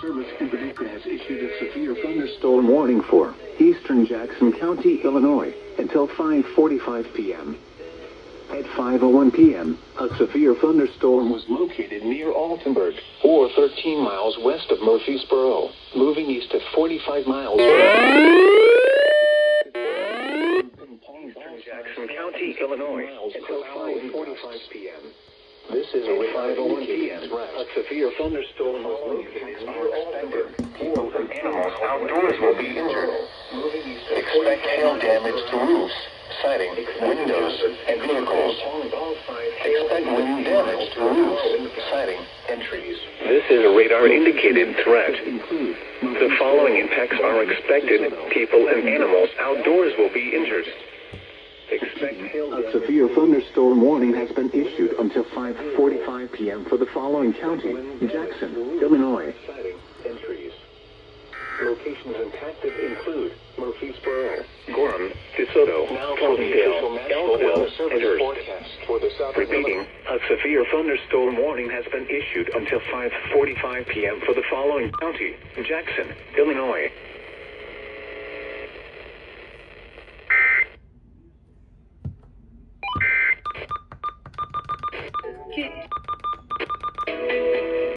Service in Paducah has issued a severe thunderstorm warning for eastern Jackson County, Illinois, until 5:45 p.m. At 5:01 p.m., a severe thunderstorm was located near Altenburg, or 13 miles west of Murfreesboro, moving east at 45 miles. Jackson County, Illinois, until 5:45 p.m. This is a 5:01 p.m. A severe thunderstorm was located near Altenburg. People and animals outdoors will be injured. Expect hail damage to roofs, siding, windows, and vehicles. Expect wind damage to roofs, siding, and trees. This is a radar-indicated threat. The following impacts are expected. People and animals outdoors will be injured. A severe thunderstorm warning has been issued until 5:45 p.m. for the following county: Jackson, Illinois. Locations impacted include Murfreesboro, Gorham, DeSoto, Cloverdale, Elkville, and Hurst. Repeating, a severe thunderstorm warning has been issued until 5:45 p.m. for the following county: Jackson, Illinois.